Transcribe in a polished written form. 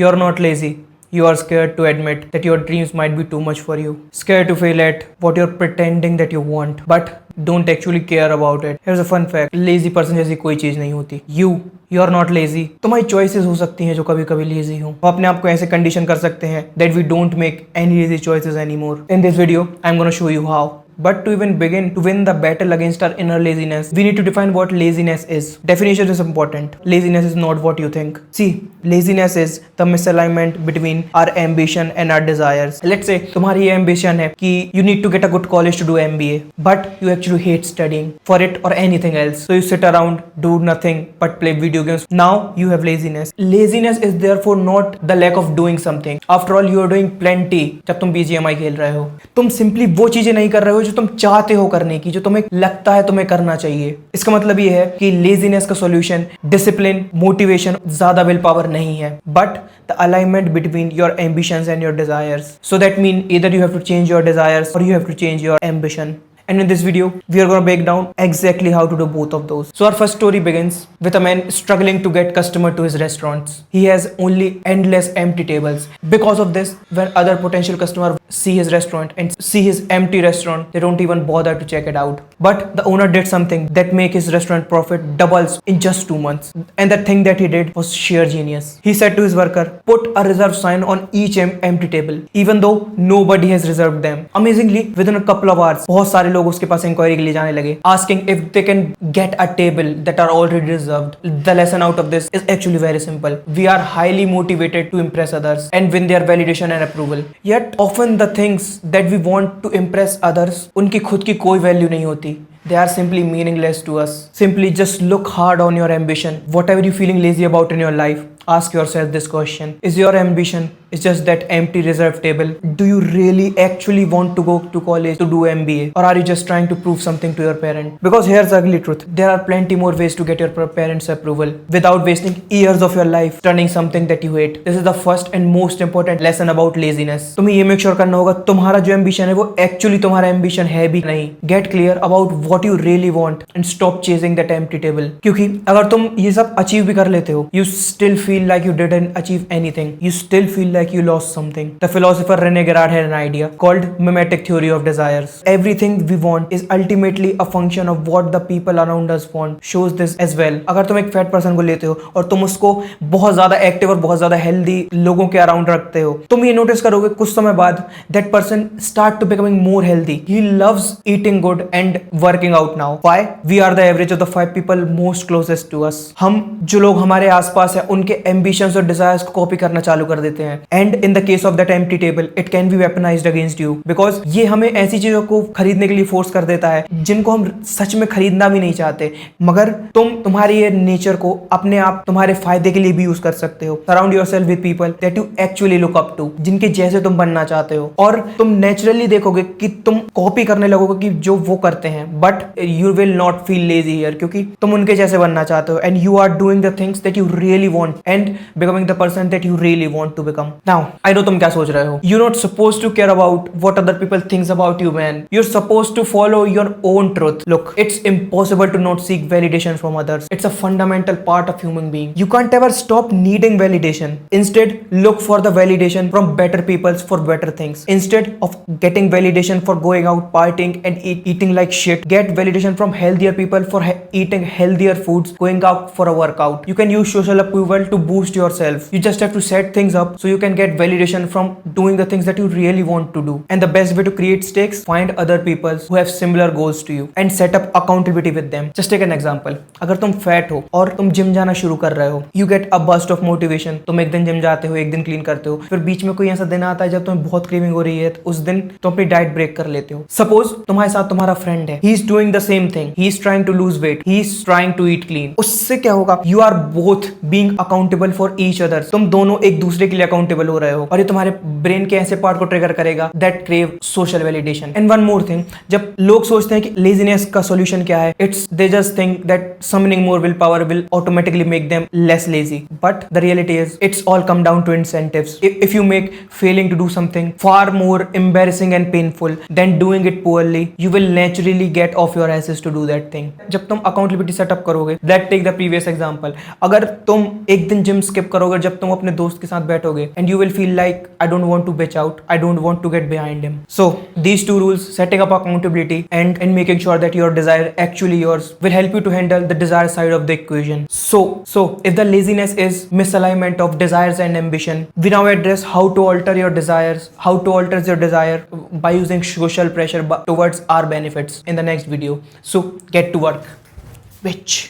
You're not lazy. You are scared to admit that your dreams might be too much for you. Scared to fail at what you're pretending that you want, but don't actually care about it. Here's a fun fact. Lazy person जैसी कोई चीज नहीं होती. You are not lazy. तुम्हारी choices हो सकती हैं जो कभी कभी lazy हो. हम अपने आप को ऐसे condition कर सकते हैं that we don't make any lazy choices anymore. In this video, I'm gonna show you how. But to even begin to win the battle against our inner laziness, we need to define what laziness is. Definition is important. Laziness is not what you think. See, laziness is the misalignment between our ambition and our desires. Let's say तुम्हारी ये ambition है कि you need to get a good college to do MBA, but you actually hate studying for it or anything else. So you sit around, do nothing but play video games. Now you have laziness. Laziness is therefore not the lack of doing something. After all, you are doing plenty. जब तुम BGMI खेल रहे हो, तुम simply वो चीजें नहीं कर रहे हो जो तुम चाहते हो करने की, जो तुम्हें लगता है तुम्हें करना चाहिए. इसका मतलब ये है कि लेजीनेस का सॉल्यूशन डिसिप्लिन, मोटिवेशन, ज्यादा विल पावर नहीं है, but the alignment between your ambitions and your desires. So that mean either you have to change your desires or you have to change your ambition. And in this video, we are going to break down exactly how to do both of those. So our first story begins with a man struggling to get customer to his restaurants. He has only endless empty tables. Because of this, when other potential customers see his restaurant and see his empty restaurant, they don't even bother to check it out. But the owner did something that make his restaurant profit doubles in just 2 months. And the thing that he did was sheer genius. He said to his worker, put a reserve sign on each empty table, even though nobody has reserved them. Amazingly, within a couple of hours, बहुत सारे लोग उसके पास inquiry के लिए जाने लगे, asking if they can get a table that are already reserved. The lesson out of this is actually very simple. We are highly motivated to impress others and win their validation and approval. Yet often the things that we want to impress others, उनकी खुद की कोई value नहीं होती. They are simply meaningless to us. Simply just look hard on your ambition. Whatever you're feeling lazy about in your life, ask yourself this question. Is your ambition is just that empty reserved table? Do you really actually want to go to college to do MBA? Or are you just trying to prove something to your parent? Because here's the ugly truth. There are plenty more ways to get your parents' approval without wasting years of your life studying something that you hate. This is the first and most important lesson about laziness. तुम्हें ये make sure करना होगा तुम्हारा जो ambition है वो actually तुम्हारा ambition है भी नहीं. Get clear about what you really want and stop chasing that empty table. क्योंकि अगर तुम ये सब achieve भी कर लेते हो, you still feel like you didn't achieve anything. You still feel like you lost something. The philosopher Rene Girard had an idea called mimetic theory of desires. Everything we want is ultimately a function of what the people around us want. Shows this as well. अगर तुम एक fat person को लेते हो और तुम उसको बहुत ज्यादा एक्टिव और बहुत ज्यादा हेल्दी लोगों के अराउंड रखते हो, तुम ये नोटिस करोगे कुछ समय बाद that person start to becoming more healthy. He loves eating good and working out now. Why? We are the average of the 5 people most closest to us. हम जो लोग हमारे आसपास है उनके ambitions और desires को कॉपी करना चालू कर देते हैं. And in the case of that empty table, it can be weaponized against you because ये हमें ऐसी चीजों को खरीदने के लिए फोर्स कर देता है जिनको हम सच में खरीदना भी नहीं चाहते, मगर तुम्हारी ये नेचर को अपने आप तुम्हारे फायदे के लिए भी यूज कर सकते हो. Surround yourself with people that you actually look up to, जिनके जैसे तुम बनना चाहते हो, और तुम नेचुरली देखोगे कि तुम कॉपी करने लगोगे कि जो वो करते हैं, but you will not feel lazy here क्योंकि तुम उनके जैसे बनना चाहते हो and you are doing the things that you really want and becoming the person that you really want to become. Now, I know तुम क्या सोच रहे हो. You're not supposed to care about what other people thinks about you, man. You're supposed to follow your own truth. Look, it's impossible to not seek validation from others. It's a fundamental part of human being. You can't ever stop needing validation. Instead, look for the validation from better people for better things. Instead of getting validation for going out partying and eating like shit, get validation from healthier people for eating healthier foods, going out for a workout. You can use social approval to boost yourself. You just have to set things up so you can get validation from doing the things that you really want to do. And the best way to create stakes, find other people who have similar goals to you and set up accountability with them. Just take an example. अगर तुम fat हो और तुम gym जाना शुरू कर रहे हो, you get a burst of motivation. तुम एक दिन जिम जाते हो, एक दिन क्लीन करते हो, फिर बीच में कोई ऐसा दिन आता है जब तुम्हें बहुत क्रेविंग हो रही है, तो उस दिन तुम अपनी डाइट ब्रेक कर लेते हो. सपोज तुम्हारे साथ तुम्हारा फ्रेंड है, he is doing the same thing. He is trying to lose weight. He is trying to eat clean. उससे क्या होगा? You are both being accountable for each other. तुम दोनों एक दूसरे के लिए अकाउंटेबल हो रहे हो और ये तुम्हारे ब्रेन के ऐसे पार्ट को ट्रिगर करेगा that crave social validation. And one more thing, जब लोग सोचते हैं कि लेजीनेस का सॉल्यूशन क्या है, it's they just think that summoning more willpower will automatically make them less lazy. But the reality is it's all come down to incentives. If you make failing to do something far more embarrassing and painful than doing it poorly, you will naturally get off your asses to do that thing. जब तुम accountability setup करोगे, let take the previous example, अगर तुम एक दिन gym skip करोगे जब तुम अपने दोस्त के साथ बैठोगे and you will feel like I don't want to bitch out, I don't want to get behind him. So these two rules, setting up accountability and making sure that your desire actually yours, will help you to handle the desire side of the equation. So if the laziness is misalignment of desires and ambition, we now address how to alter your desires, how to alter your desire by using social pressure towards our benefits in the next video. So get to work, bitch.